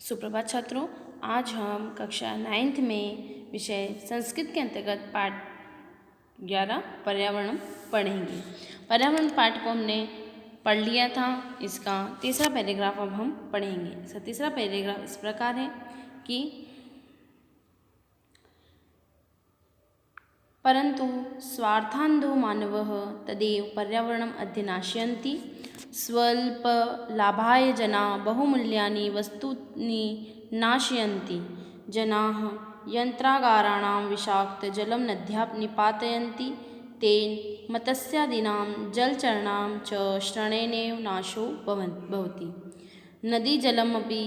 सुप्रभात छात्रों, आज हम कक्षा 9th में विषय संस्कृत के अंतर्गत पाठ 11 पर्यावरण पढ़ेंगे। पर्यावरण पाठ को हमने पढ़ लिया था। इसका तीसरा पैराग्राफ अब हम पढ़ेंगे। इसका तीसरा पैराग्राफ इस प्रकार है कि परंतु स्वार्थान्धो मानवः तदेव पर्यावरणम् अधिनाशयन्ति। स्वल्पलाभाय जना बहुमूल्यानि वस्तूनि नाशयन्ति। जनाः यन्त्रागाराणां विषाक्तजलं नद्यां निपातयन्ति। तेन मत्स्यादीनां जलचराणां च श्रणेनैव नाशो भवति। नदीजलमपि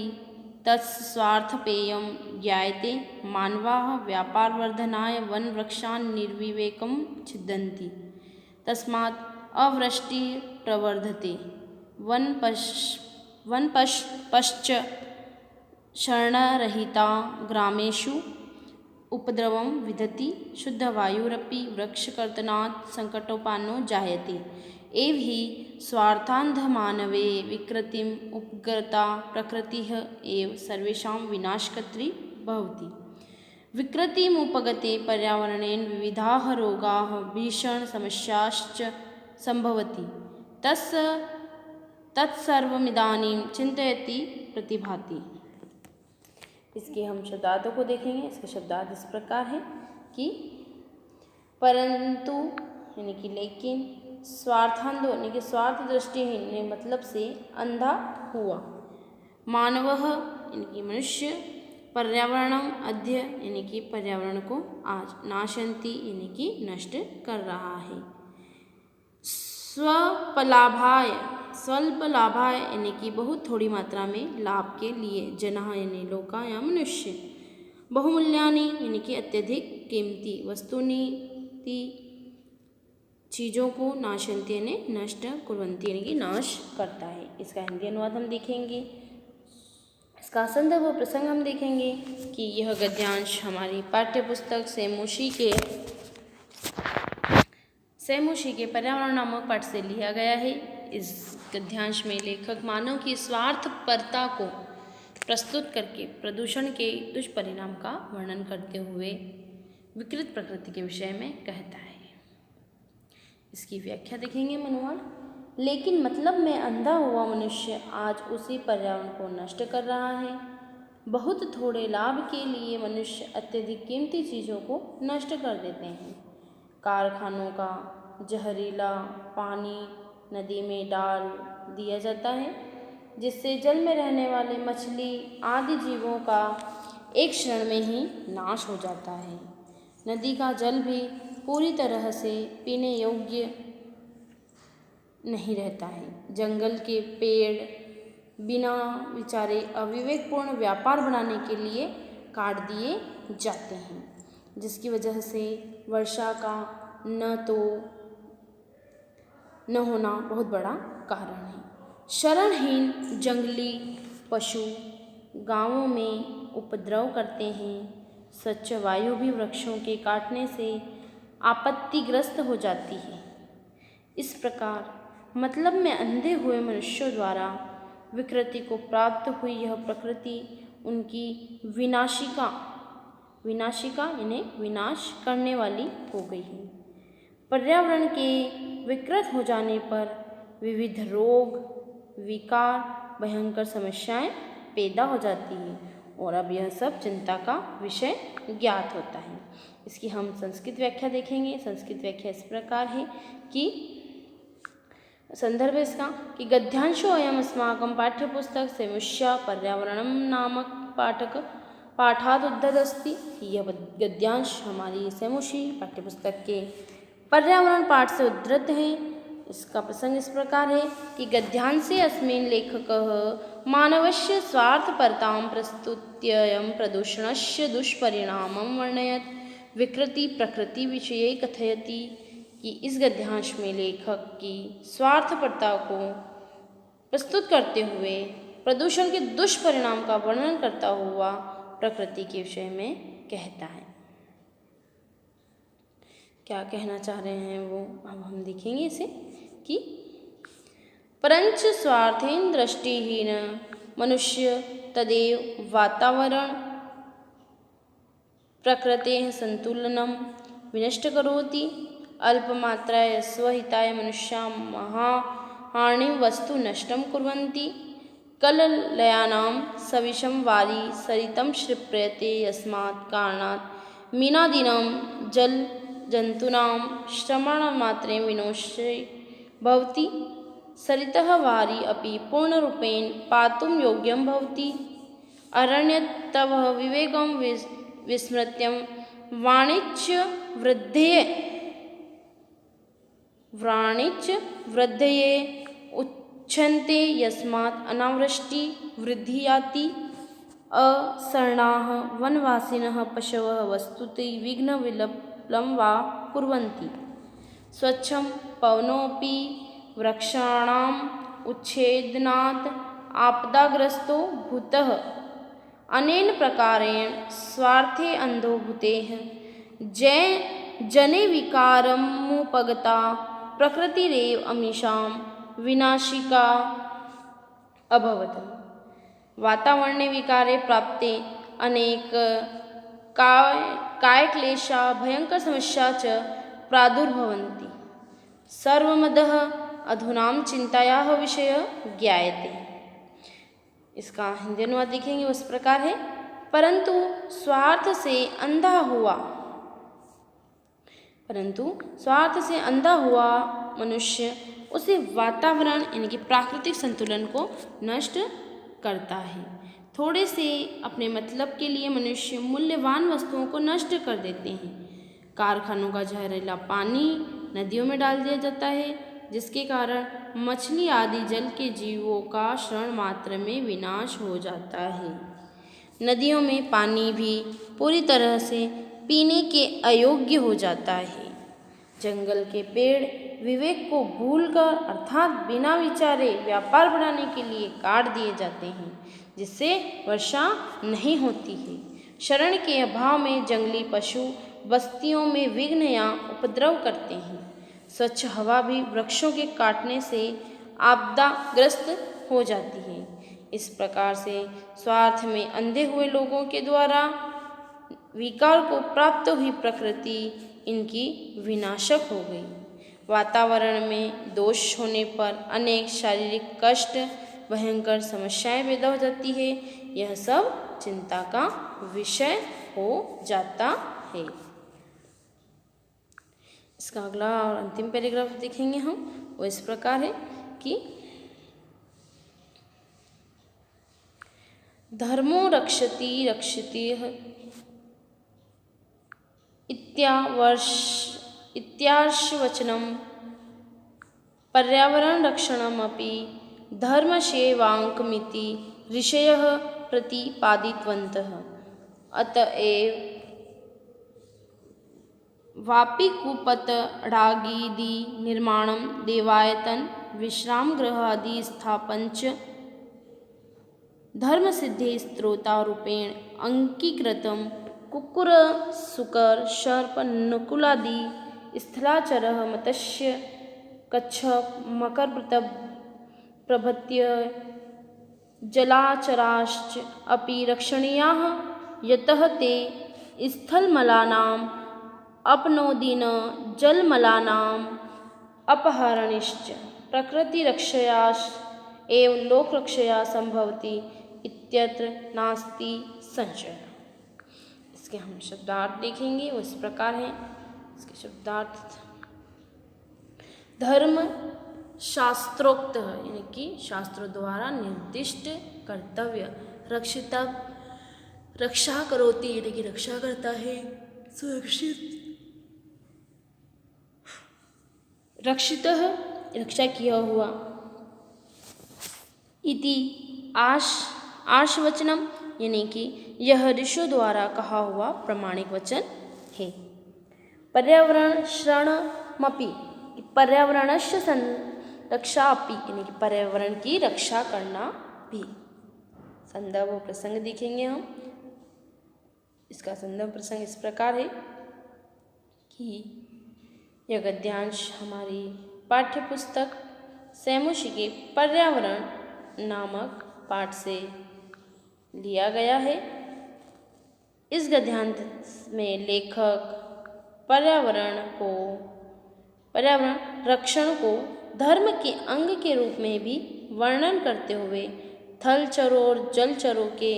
तत्स्वार्थपेयं ज्ञायते। मानवाः व्यापारवर्धनाय वनवृक्षान् निर्विवेकं छिदन्ति। तस्मात् अवृष्टिः प्रवर्धते। वनपश्च शरणरहिता ग्रामेषु उपद्रवं विदति। शुद्धवायुरपि वृक्षकर्तनात् संकटोपन्नो जायते। एव हि स्वार्थान्धमानवे विकृतिम् उपगता प्रकृतिः एव सर्वेषां विनाशकर्त्री भवति। विकृतिमुपगते पर्यावरणेन विविधाः रोगाः भीषणसमस्याश्च सम्भवति। तत्सर्वमिदानीं चिन्तयति प्रतिभाति। इसके हम शब्दार्थों को देखेंगे। इसके शब्दार्थ इस प्रकार है कि परंतु यानी कि लेकिन, स्वार्थान्धो यानी कि स्वार्थ दृष्टिहीन मतलब से अंधा हुआ, मानवः यानी कि मनुष्य, पर्यावरणम अद्य यानी कि पर्यावरण को आज, नाशयन्ति यानी कि नष्ट कर रहा है। स्वल्प लाभाय यानी कि बहुत थोड़ी मात्रा में लाभ के लिए, जनः यानी लोका या मनुष्य, बहुमूल्यानि यानी कि अत्यधिक कीमती, वस्तुनि चीज़ों को, नाशयन्ति यानी नष्ट, कुर्वन्ति यानी कि नाश करता है। इसका हिंदी अनुवाद हम देखेंगे। इसका संदर्भ व प्रसंग हम देखेंगे कि यह गद्यांश हमारी पाठ्यपुस्तक सेमुशी के पर्यावरण नामक पाठ से लिया गया है। इस गद्यांश में लेखक मानव की स्वार्थपरता को प्रस्तुत करके प्रदूषण के दुष्परिणाम का वर्णन करते हुए विकृत प्रकृति के विषय में कहता है। इसकी व्याख्या देखेंगे अनुवाद। लेकिन मतलब में अंधा हुआ मनुष्य आज उसी पर्यावरण को नष्ट कर रहा है। बहुत थोड़े लाभ के लिए मनुष्य अत्यधिक कीमती चीज़ों को नष्ट कर देते हैं। कारखानों का जहरीला पानी नदी में डाल दिया जाता है, जिससे जल में रहने वाले मछली आदि जीवों का एक क्षण में ही नाश हो जाता है। नदी का जल भी पूरी तरह से पीने योग्य नहीं रहता है। जंगल के पेड़ बिना विचारे अविवेकपूर्ण व्यापार बनाने के लिए काट दिए जाते हैं, जिसकी वजह से वर्षा का न होना बहुत बड़ा कारण है। शरणहीन जंगली पशु गांवों में उपद्रव करते हैं। स्वच्छ वायु भी वृक्षों के काटने से आपत्तिग्रस्त हो जाती है। इस प्रकार मतलब में अंधे हुए मनुष्यों द्वारा विकृति को प्राप्त हुई यह प्रकृति उनकी विनाशिका यानी विनाश करने वाली हो गई है। पर्यावरण के विकृत हो जाने पर विविध रोग, विकार, भयंकर समस्याएं पैदा हो जाती हैं और अब यह सब चिंता का विषय ज्ञात होता है। इसकी हम संस्कृत व्याख्या देखेंगे। संस्कृत व्याख्या इस प्रकार है कि संदर्भ इसका कि गद्यांशो अयम अस्माकं पाठ्यपुस्तक सेमुष्या पर्यावरणम नामक पाठादुद्धदस्ति। यह गद्यांश हमारी सेमुशी पाठ्यपुस्तक के पर्यावरण पाठ से उद्धृत है। इसका प्रसंग इस प्रकार है कि गद्यांशे अस्मिन् लेखकः मानवस्य स्वार्थपरतां प्रस्तुत्ययं प्रदूषणस्य दुष्परिणामं वर्णयत्। विकृति प्रकृति विषये कथयति कि इस गद्यांश में लेखक की स्वार्थपरता को प्रस्तुत करते हुए प्रदूषण के दुष्परिणाम का वर्णन करता हुआ प्रकृति के विषय में कहता है। क्या कहना चाह रहे हैं वो अब हम देखेंगे इसे कि परंच स्वार्थेन दृष्टिहीन मनुष्य तदेव वातावरण प्रकृतेः संतुलनं विनष्ट करोति। अल्पमात्राय स्वहिताय मनुष्याः महाहानिं वस्तु नष्टं कुर्वन्ति। कललयानां सविशं वारी सरितं क्षिप्यते यस्मात् कारणात् मीनादीनां जलजन्तूनां श्रवणमात्रेण विनाशो भवति। सरितः वारी अपि पूर्णरूपेण पातुं योग्यं भवति। अरण्यतः विवेकं विस्मृत्य वाणिज्यवृद्धये उच्यन्ते यस्मात् अनावृष्टि वृद्धियाति। असरणाः वनवासिनः पशवः वस्तुतः विघ्नविलम्बं वा कुर्वन्ति। स्वच्छं पवनोऽपि वृक्षाणाम् उच्छेदनात् आपदाग्रस्तो भूतः। अनेन प्रकारेण स्वार्थे अंधो भूतेः जने विकारमुपगता प्रकृतिरेव अमीषां विनाशिका अभवत्। वातावरणे विकारे प्राप्ते अनेक कायक्लेशा भयंकर समस्या च प्रादुर्भवन्ति। सर्वमदः अधुनां चिंतायाः विषय ज्ञायते। इसका हिंदी अनुवाद देखेंगे उस प्रकार है। परंतु स्वार्थ से अंधा हुआ मनुष्य उसे वातावरण यानी कि प्राकृतिक संतुलन को नष्ट करता है। थोड़े से अपने मतलब के लिए मनुष्य मूल्यवान वस्तुओं को नष्ट कर देते हैं। कारखानों का जहरीला पानी नदियों में डाल दिया जाता है, जिसके कारण मछली आदि जल के जीवों का क्षण मात्र में विनाश हो जाता है। नदियों में पानी भी पूरी तरह से पीने के अयोग्य हो जाता है। जंगल के पेड़ विवेक को भूलकर अर्थात बिना विचारे व्यापार बढ़ाने के लिए काट दिए जाते हैं, जिससे वर्षा नहीं होती है। शरण के अभाव में जंगली पशु बस्तियों में विघ्न या उपद्रव करते हैं। स्वच्छ हवा भी वृक्षों के काटने से आपदाग्रस्त हो जाती है। इस प्रकार से स्वार्थ में अंधे हुए लोगों के द्वारा विकार को प्राप्त हुई प्रकृति इनकी विनाशक हो गई। वातावरण में दोष होने पर अनेक शारीरिक कष्ट भयंकर समस्याएं पैदा हो जाती है। यह सब चिंता का विषय हो जाता है। इसका अगला और अंतिम पैराग्राफ देखेंगे हम, वो इस प्रकार है कि धर्मो रक्षति रक्षितः इत्यार्षवचनं पर्यावरण रक्षणमपि धर्मसेवाङ्कमिति ऋषयः प्रतिपादितवन्तः। अतएव वापि कूपतडागीदि निर्माणं देवायतन विश्रामगृहादि स्थापनच धर्मसिद्धे स्त्रोतारूपेण अंगीकृतं। कुक्कुर सुकर सर्प नकुलादि स्थलाचरः मत्स्य कच्छप मकरवृत्त प्रभृत्य जलाचराश्च अपि रक्षणीयाः, यतः ते स्थलमलानाम् अपनोदीन जलमलानाम् अपहरणश्च प्रकृतिरक्षया एव लोकरक्षया संभवति इत्यत्र नास्ति संशय। इसके हम शब्दार्थ देखेंगे, वो इस प्रकार हैं। इसके शब्दार्थ: धर्म शास्त्रोक्त है, यानी कि शास्त्रों द्वारा निर्दिष्ट कर्तव्य। रक्षिता रक्षा करोति, यानी कि रक्षा करता है। सुरक्षित रक्षितः रक्षा किया हुआ। इति आर्षवचनम, यानी कि यह ऋषियों द्वारा कहा हुआ प्रमाणिक वचन है। पर्यावरण शरणमपि, पर्यावरणस्य रक्षा अपि, यानी कि पर्यावरण की रक्षा करना भी। संदर्भ प्रसंग देखेंगे हम। इसका संदर्भ प्रसंग इस प्रकार है कि यह गद्यांश हमारी पाठ्यपुस्तक सैमुषी के पर्यावरण नामक पाठ से लिया गया है। इस गद्यांश में लेखक पर्यावरण रक्षण को धर्म के अंग के रूप में भी वर्णन करते हुए थलचरों और जलचरों के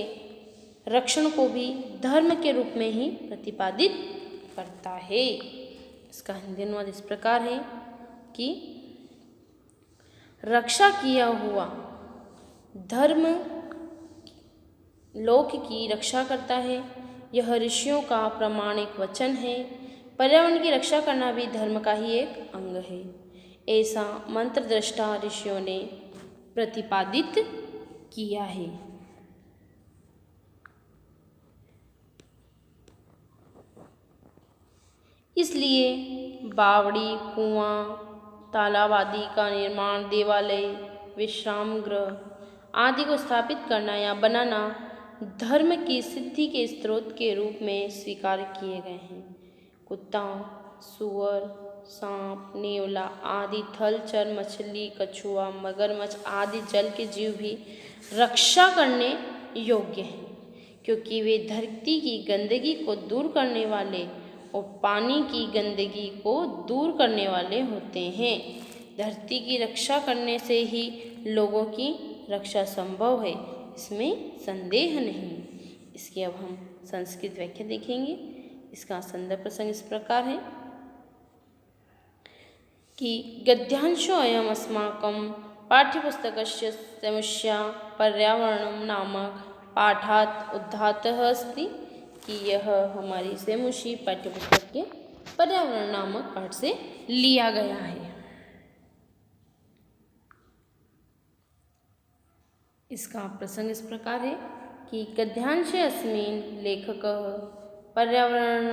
रक्षण को भी धर्म के रूप में ही प्रतिपादित करता है। इसका हिंदी अनुवाद इस प्रकार है कि रक्षा किया हुआ धर्म लोक की रक्षा करता है। यह ऋषियों का प्रामाणिक वचन है। पर्यावरण की रक्षा करना भी धर्म का ही एक अंग है, ऐसा मंत्रद्रष्टा ऋषियों ने प्रतिपादित किया है। इसलिए बावड़ी, कुआं, तालाब आदि का निर्माण, देवालय, विश्राम गृह आदि को स्थापित करना या बनाना धर्म की सिद्धि के स्रोत के रूप में स्वीकार किए गए हैं। कुत्ता, सूअर, सांप, नेवला आदि थलचर, मछली, कछुआ, मगरमच्छ आदि जल के जीव भी रक्षा करने योग्य हैं, क्योंकि वे धरती की गंदगी को दूर करने वाले और पानी की गंदगी को दूर करने वाले होते हैं। धरती की रक्षा करने से ही लोगों की रक्षा संभव है, इसमें संदेह नहीं। इसकी अब हम संस्कृत व्याख्या देखेंगे। इसका संदर्भ प्रसंग इस प्रकार है कि गद्यांशो अयम् अस्माकं पाठ्यपुस्तकस्य समस्या पर्यावरणं नामक पाठात् उद्धातः अस्ति, कि यह हमारी सेमुषी पाठ्यपुस्तक के पर्यावरण नामक पाठ से लिया गया है। इसका प्रसंग इस प्रकार है कि गद्यांशे अस्मिन् लेखकः पर्यावरण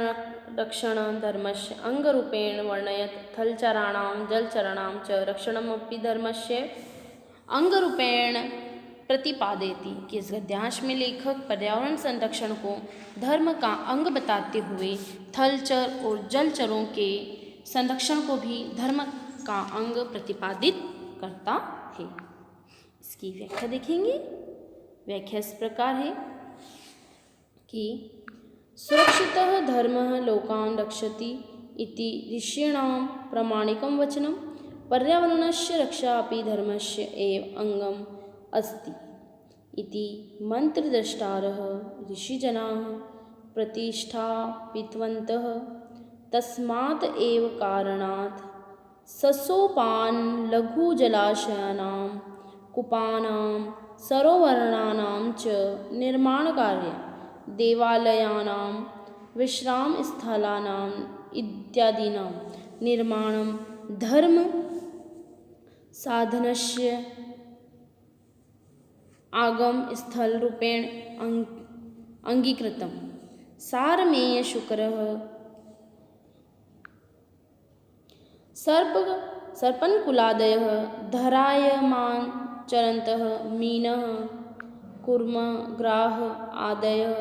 रक्षण धर्मस्य अंगरूपेण वर्णयत् थलचराणां जलचराणां च रक्षणमपि धर्मस्य अंगरूपेण प्रतिपादयति, कि इस गद्यांश में लेखक पर्यावरण संरक्षण को धर्म का अंग बताते हुए थलचर और जलचरों के संरक्षण को भी धर्म का अंग प्रतिपादित करता है। इसकी व्याख्या देखेंगे। व्याख्या इस प्रकार है कि सुरक्षितः धर्मः लोकान् रक्षति इति ऋषीणां प्रामाणिकं वचनं, पर्यावरणस्य रक्षा अपि धर्मस्य एव अंगम् अस्ति इति मंत्रद्रष्टारः ऋषिजनाः प्रतिष्ठापितवन्तः। तस्मात् एव कारणात् ससोपान लघुजलाशयानां कूपानां सरोवराणां च निर्माणकार्ये देवालयानां विश्रामस्थलानां इत्यादीनां निर्माणं धर्म साधनस्य आगम स्थल रूपेण अंगीकृतम्। सारमेय शुक्रः सर्पन्कुलादयः धरायमान चरन्तः मीनः कूर्मग्राः आदयः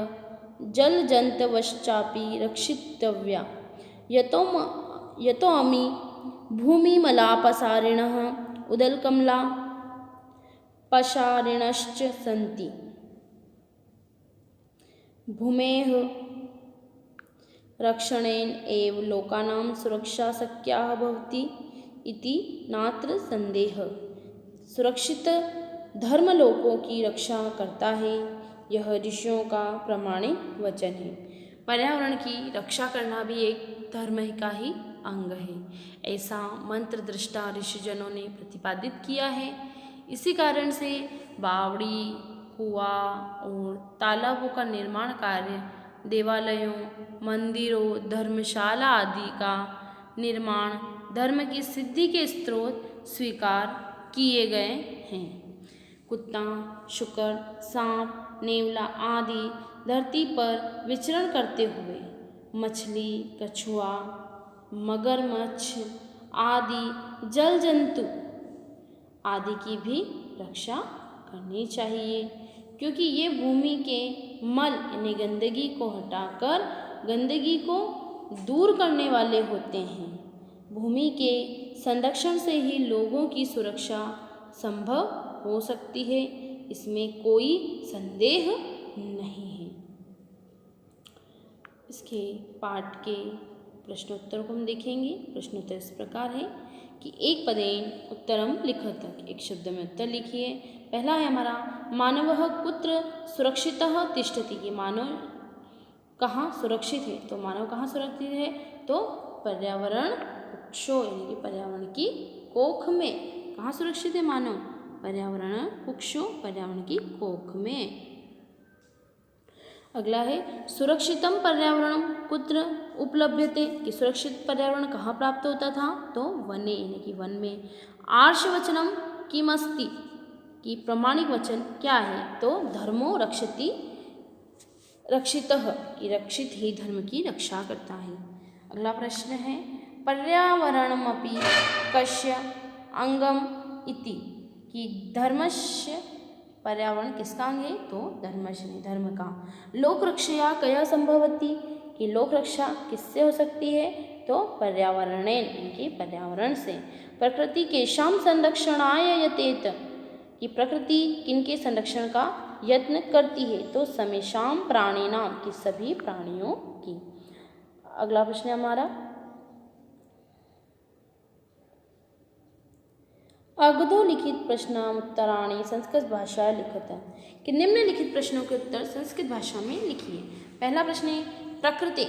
जलजन्तवश्चापि रक्षितव्या, यतोऽमि भूमिमलापसारिणः उदलकमला पशारिणश्च सन्ति। भूमेः रक्षणेन एव लोकानां सुरक्षा शक्या भवति इति नात्र संदेहः। सुरक्षित धर्म लोकों की रक्षा करता है, यह ऋषियों का प्रामाणिक वचन है। पर्यावरण की रक्षा करना भी एक धर्म का ही अंग है, ऐसा मंत्रद्रष्टा ऋषिजनों ने प्रतिपादित किया है। इसी कारण से बावड़ी, कुआं और तालाबों का निर्माण कार्य, देवालयों, मंदिरों, धर्मशाला आदि का निर्माण धर्म की सिद्धि के स्रोत स्वीकार किए गए हैं। कुत्ता, शुकर, सांप, नेवला आदि धरती पर विचरण करते हुए मछली, कछुआ, मगरमच्छ आदि जल जंतु आदि की भी रक्षा करनी चाहिए, क्योंकि ये भूमि के मल यानी गंदगी को हटाकर गंदगी को दूर करने वाले होते हैं। भूमि के संरक्षण से ही लोगों की सुरक्षा संभव हो सकती है, इसमें कोई संदेह इसके पाठ के प्रश्नोत्तर को हम देखेंगे। प्रश्नोत्तर इस प्रकार है कि एक पदेन उत्तरम लिखत, एक शब्द में उत्तर लिखिए। पहला है हमारा मानवः कुत्र सुरक्षितः तिष्ठति, कि मानव कहाँ सुरक्षित है। तो मानव कहाँ सुरक्षित है, तो पर्यावरण कुक्षो यानी कि पर्यावरण की कोख में। कहाँ सुरक्षित है मानव, पर्यावरण कुक्षो पर्यावरण की कोख में। अगला है सुरक्षितम पर्यावरण कुत्र उपलभ्यते, कि सुरक्षित पर्यावरण कहाँ प्राप्त होता था, तो वने यानी कि वन में। आर्षवचनम किमस्ति, कि प्रमाणिक वचन क्या है, तो धर्मो रक्षति रक्षितः, कि रक्षित ही धर्म की रक्षा करता है। अगला प्रश्न है पर्यावरणमपि कस्य अंगम इति, कि धर्मस्य पर्यावरण किसका अंग है, तो धर्मस्य धर्म का। लोक रक्षया कया संभवती, कि लोक रक्षा किससे हो सकती है, तो पर्यावरणेन यानी पर्यावरण से। प्रकृति केषां संरक्षणाय यतेत, कि प्रकृति किनके संरक्षण का यत्न करती है, तो समेषां प्राणिनां, कि सभी प्राणियों की। अगला प्रश्न है हमारा अग्धोलिखित प्रश्नोत्तराणि संस्कृत भाषा लिखत, कि निम्नलिखित प्रश्नों के उत्तर संस्कृत भाषा में लिखिए। पहला प्रश्न है प्रकृति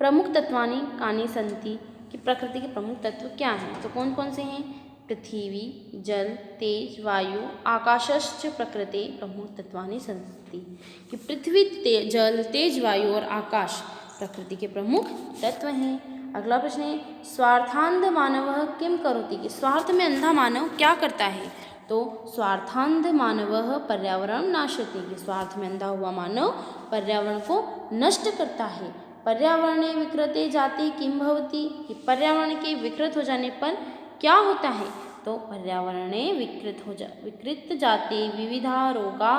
प्रमुख तत्वानि कानि सन्ति, कि प्रकृति के प्रमुख तत्व क्या हैं, तो कौन कौन से हैं। पृथ्वी जल तेज वायु आकाशश्च प्रकृति प्रमुख तत्वानि सन्ति, कि पृथ्वी जल तेज वायु और आकाश प्रकृति के प्रमुख तत्व हैं। अगला प्रश्न है स्वार्थांध मानवः किम करोति, कि स्वार्थ में अंधा मानव क्या करता है, तो स्वार्थांध मानवः पर्यावरण नाशति, कि स्वार्थ में अंधा हुआ मानव पर्यावरण को नष्ट करता है। पर्यावरणे विकृते जाति किम भवति, कि पर्यावरण के विकृत हो जाने पर क्या होता है, तो पर्यावरणे विकृत जाति विविधा रोगा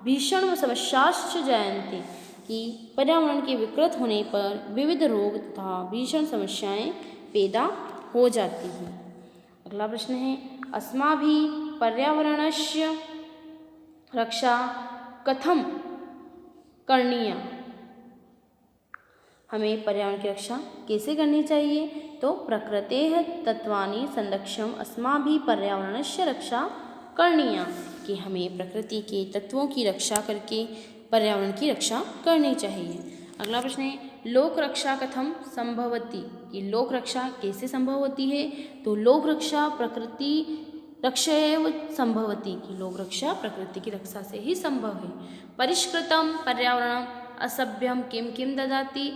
भीषण समस्याश्च जायन्ते, कि पर्यावरण के विकृत होने पर विविध रोग तथा भीषण समस्याएं पैदा हो जाती हैं। अगला प्रश्न है अस्माभिः पर्यावरणस्य रक्षा कथम करणीया, हमें पर्यावरण की रक्षा कैसे करनी चाहिए, तो प्रकृतेः तत्वानि संरक्षण अस्माभिः पर्यावरणस्य रक्षा करणीया, कि हमें प्रकृति के तत्वों की रक्षा करके पर्यावरण की रक्षा करनी चाहिए। अगला प्रश्न है लोक रक्षा कथम संभवती, कि लोक रक्षा कैसे संभव होती है, तो लोक रक्षा प्रकृति रक्षा एव संभवती, कि लोक रक्षा प्रकृति की रक्षा से ही संभव है। परिष्कृतम पर्यावरण असभ्यम किम किम ददाति,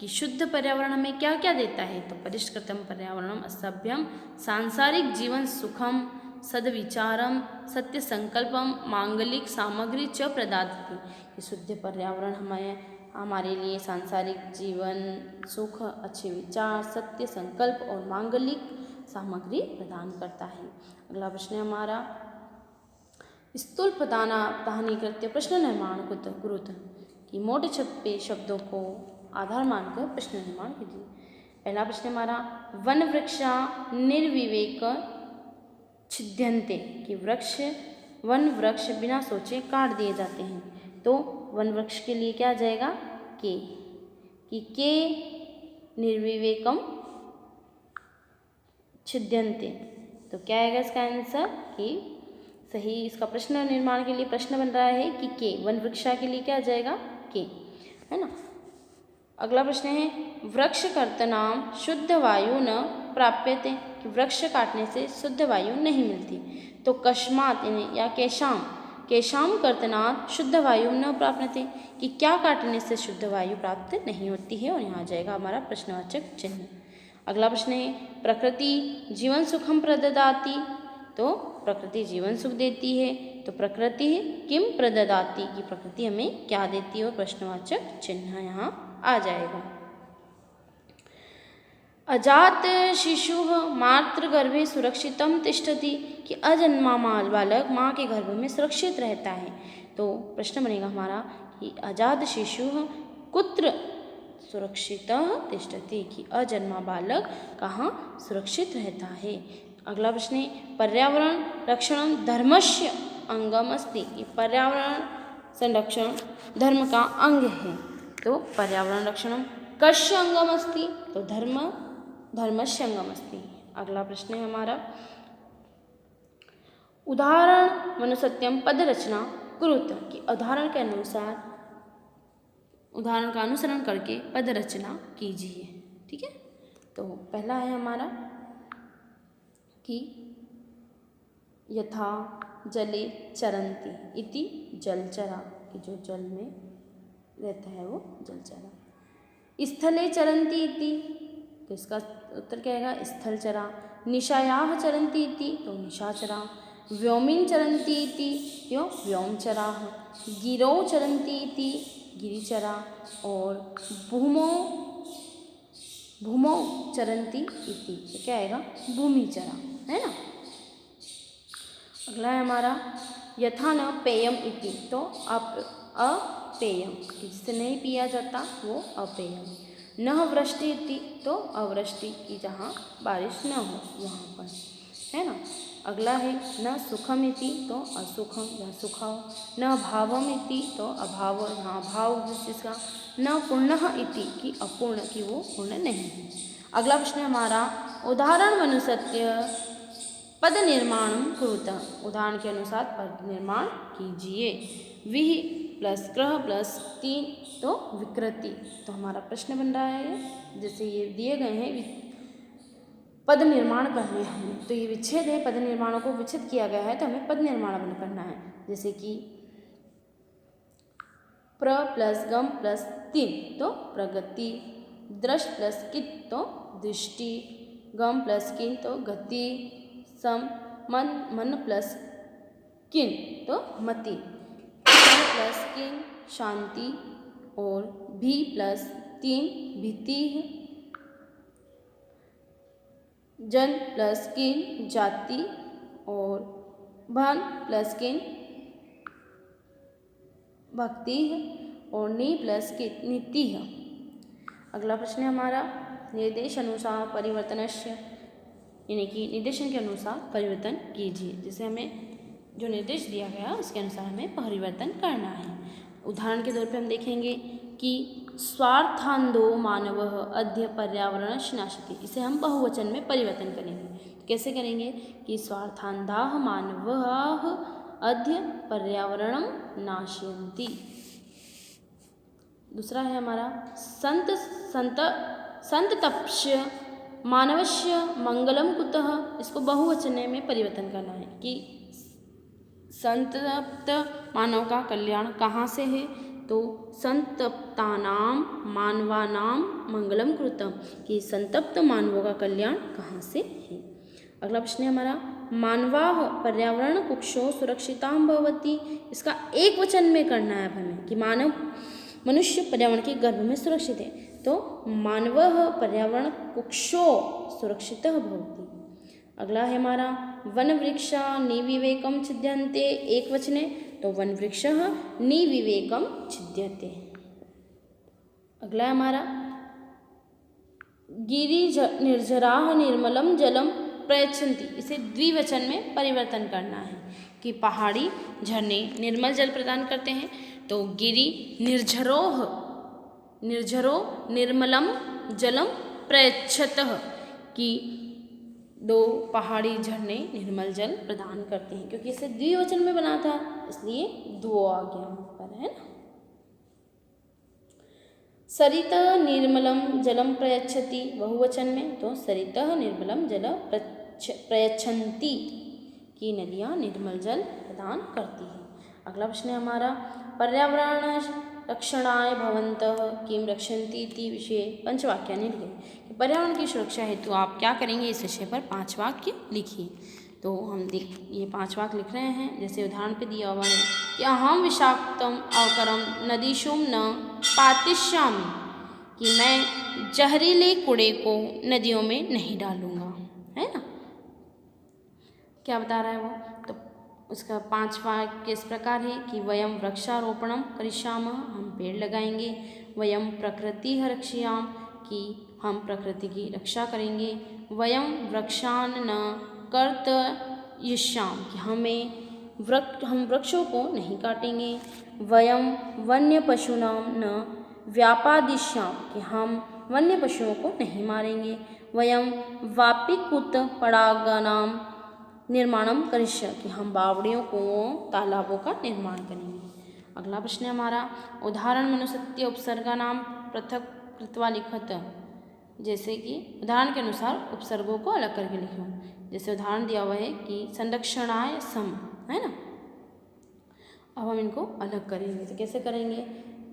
कि शुद्ध पर्यावरण हमें क्या क्या देता है, तो परिष्कृतम पर्यावरणम असभ्यम सांसारिक जीवन सुखम सद्विचारम सत्य संकल्पम मांगलिक सामग्री च प्रदाति, कि शुद्ध पर्यावरण हमारे लिए सांसारिक जीवन सुख अच्छे विचार सत्य संकल्प और मांगलिक सामग्री प्रदान करता है। अगला प्रश्न है हमारा स्थूल प्रधानीकृत्य प्रश्न निर्माण कुरुत, कि मोटे छपे शब्दों को आधार मानकर प्रश्न निर्माण कीजिए। पहला प्रश्न हमारा वन वृक्षा निर्विवेक छिद्यन्ते, कि वन वृक्ष बिना सोचे काट दिए जाते हैं, तो वन वृक्ष के लिए क्या आ जाएगा के निर्विवेकम छिद्यन्ते, तो क्या आएगा इसका आंसर कि सही। इसका प्रश्न निर्माण के लिए प्रश्न बन रहा है कि के वन वृक्षा के लिए क्या आ जाएगा के, है ना। अगला प्रश्न है वृक्ष कर्तनाम शुद्ध वायु न प्राप्यते, कि वृक्ष काटने से शुद्ध वायु नहीं मिलती, तो कस्मात् या केशाम कर्तनात् शुद्ध वायु न प्राप्यते, कि क्या काटने से शुद्ध वायु प्राप्त नहीं होती है, और यहाँ आ जाएगा हमारा प्रश्नवाचक चिन्ह। अगला प्रश्न है प्रकृति जीवन सुखम प्रददाति, तो प्रकृति जीवन सुख देती है, तो प्रकृति किम प्रददाति, कि प्रकृति हमें क्या देती है, और प्रश्नवाचक चिन्ह यहाँ आ जाएगा। अजात शिशु मातृगर्भे सुरक्षितम तिष्ठति, कि अजन्मा बालक माँ के गर्भ में सुरक्षित रहता है, तो प्रश्न बनेगा हमारा कि अजात शिशु कुत्र सुरक्षितः तिष्ठति, कि अजन्मा बालक कहाँ सुरक्षित रहता है। अगला प्रश्न है पर्यावरण रक्षण धर्मस्य अंगम अस्ति, कि पर्यावरण संरक्षण धर्म का अंग है। तो पर्यावरण रक्षणम कस्य अंगम अस्ति, तो धर्मस्य अंगम अस्ति। अगला प्रश्न है हमारा, उदाहरण मनुसत्यम पद रचना कुरुत, कि उदाहरण का अनुसरण करके पद रचना कीजिए। ठीक है, तो पहला है हमारा कि यथा जले चरन्ति इति जलचरा, कि जो जल में रहता है वो जलचरा। स्थले चरन्ति इति, तो इसका उत्तर क्या आएगा, स्थलचरा। निशायाः चरन्ति इति, तो निशाचरा। व्योमिन चरन्ति इति, यो व्योमचराः। गिरौ चरन्ति इति, गिरिचरा। और भूमौ चरन्ति इति, तो क्या आएगा, भूमिचरा, है ना। अगला है हमारा, यथा न पेयम इति, तो अपेयम, जिससे नहीं पिया जाता वो अपेयम। न वृष्टि इति, तो अवृष्टि, की जहाँ बारिश न हो वहाँ पर, है ना। अगला है न सुखम इति, तो असुखम, जहाँ सुखा हो। न भावम इति, तो अभाव, जहाँ अभाव जिसका। न पूर्णः इति, कि अपूर्ण, कि वो पूर्ण नहीं है। अगला प्रश्न है हमारा, उदाहरण अनुसत्य पद निर्माण कुरुत, उदाहरण के अनुसार पद निर्माण कीजिए। विहि प्लस क्रह प्लस 3, तो विकृति। तो हमारा प्रश्न बन रहा है, जैसे ये दिए गए हैं पद निर्माण करने हैं हमें, तो ये विच्छेद है, पद निर्माणों को विच्छेद किया गया है, तो हमें पद निर्माण करना है। जैसे कि प्र प्लस गम प्लस 3, तो प्रगति। दृष्ट प्लस कित, तो दृष्टि। गम प्लस किन, तो गति। सम मन प्लस किन, तो मति। प्लस किन, शांति। और भी प्लस 3, भीति। जन प्लस किन, जाति। और भन प्लस किन, भक्ति। और नी प्लस किन, नीति। अगला प्रश्न है हमारा, निर्देश अनुसार परिवर्तनस्य, यानी कि निर्देशन के अनुसार परिवर्तन कीजिए। जैसे हमें जो निर्देश दिया गया उसके अनुसार हमें परिवर्तन करना है। उदाहरण के तौर पे हम देखेंगे कि स्वार्थांधो मानवः अद्य पर्यावरणस्य नाशयति, इसे हम बहुवचन में परिवर्तन करेंगे। कैसे करेंगे कि स्वार्थांधाः मानवाः अद्य पर्यावरणं नाशयन्ति। दूसरा है हमारा, संतप्य मानवस्य मंगलम कुतः, इसको बहुवचन में परिवर्तन करना है कि संतप्त मानव का कल्याण कहाँ से है, तो संतप्तानां मानवानां मंगलम कृतम, कि संतप्त मानवों का कल्याण कहाँ से है। अगला प्रश्न है हमारा, मानवाः पर्यावरण कुक्षो सुरक्षितां भवति, इसका एक वचन में करना है हमें कि मनुष्य पर्यावरण के गर्भ में सुरक्षित है, तो मानवः पर्यावरण कुक्षो सुरक्षितः भवति। अगला है हमारा, वन वृक्षा निविवेकम छिद्यन्ते, एक वचने, तो वन वृक्षः निविवेकम छिद्यते। अगला है हमारा, गिरि निर्झराः निर्मलम जलम प्रयच्छन्ति, इसे द्विवचन में परिवर्तन करना है कि पहाड़ी झरने निर्मल जल प्रदान करते हैं, तो गिरि निर्झरो निर्मलम जलम प्रयच्छतः, कि दो पहाड़ी झरने निर्मल जल प्रदान करते हैं। क्योंकि इसे द्विवचन में बना था इसलिए दो आ गया यहाँ पर, है ना। सरितः निर्मलम जलम प्रयच्छति, बहुवचन में, तो सरितः निर्मलम जल प्रयच्छन्ति, की नदियाँ निर्मल जल प्रदान करती है। अगला प्रश्न है हमारा, पर्यावरण रक्षणाय भवन्तः किम रक्षन्ति इति विषये पंचवाक्यानि लिखें। पर्यावरण की सुरक्षा हेतु आप क्या करेंगे, इस विषय पर 5 वाक्य लिखिए। तो हम ये 5 वाक्य लिख रहे हैं। जैसे उदाहरण पे दिया हुआ है कि अहम विषाक्तम अवकरम नदीषुम न पातिष्यामि, कि मैं जहरीले कूड़े को नदियों में नहीं डालूंगा, है ना। क्या बता रहा है वो, तो उसका 5 वाक्य इस प्रकार है कि वयम वृक्षारोपणम करिष्यामः, हम पेड़ लगाएंगे। वयम प्रकृतिः रक्षयाम, कि हम प्रकृति की रक्षा करेंगे। वयम वृक्षान न कर्तयिष्याम, कि हम वृक्षों को नहीं काटेंगे। वयम वन्य पशूनां न व्यापादिश्याम कि हम वन्य पशुओं को नहीं मारेंगे। वयम वापिकुत पड़ागानाम निर्माणम करिष्य कि हम बावड़ियों कुओं तालाबों का निर्माण करेंगे। अगला प्रश्न है हमारा, उदाहरण मनुसत्य उपसर्गा नाम पृथक कृत्वा लिखत। जैसे कि उदाहरण के अनुसार उपसर्गों को अलग करके लिखो। जैसे उदाहरण दिया हुआ है कि संरक्षणाय सम, है ना। अब हम इनको अलग करेंगे, तो कैसे करेंगे?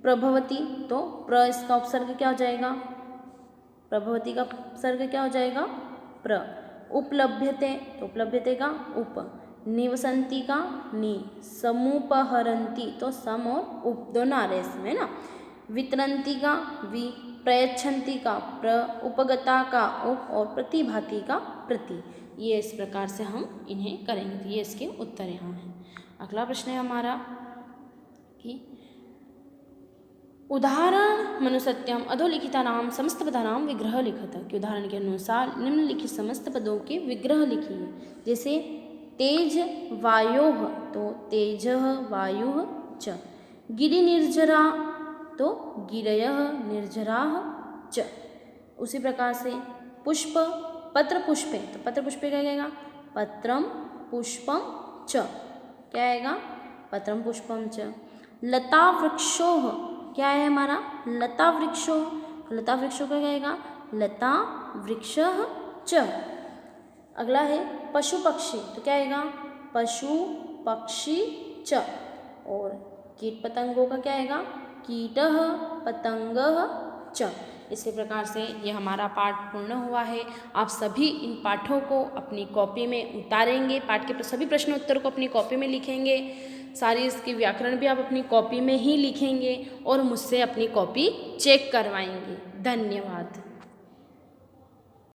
प्रभवती, तो प्र इसका उपसर्ग क्या हो जाएगा? प्रभवती का उपसर्ग क्या हो जाएगा? प्र। उपलभ्यते, तो उपलभ्यते का उप। निवसंती का नि। समुपहरंती, तो सम और उप दोनों आ रहे इसमें ना। वितरंती का वि। प्रयच्छन्ति का प्र। उपगता का उप और प्रतिभाति का प्रति। ये इस प्रकार से हम इन्हें करेंगे। तो ये इसके उत्तर यहाँ हैं। अगला प्रश्न है हमारा कि उदाहरण मनुसत्यम अधोलिखितानाम समस्त पदानाम विग्रह लिखत कि उदाहरण के अनुसार निम्नलिखित समस्त पदों के विग्रह लिखिए। जैसे तेज वायोः, तो तेजः वायुः च। गिरि निर्जरा, तो गिरयः निर्जराः च। उसी प्रकार से पुष्प पत्र पुष्पे, तो पत्र पुष्पे क्या कहेगा? पत्रम पुष्पम च, क्या आएगा? पत्रम पुष्पम च। लता वृक्षोः, क्या है हमारा? लता वृक्षोः, लता वृक्षों का क्या आएगा? लता वृक्षः च। अगला है पशु पक्षी, तो क्या आएगा? पशु पक्षी च। और कीट पतंगों का क्या आएगा? कीटः पतंगः च। इसी प्रकार से ये हमारा पाठ पूर्ण हुआ है। आप सभी इन पाठों को अपनी कॉपी में उतारेंगे, पाठ के सभी प्रश्न उत्तर को अपनी कॉपी में लिखेंगे, सारी इसकी व्याकरण भी आप अपनी कॉपी में ही लिखेंगे और मुझसे अपनी कॉपी चेक करवाएंगे। धन्यवाद।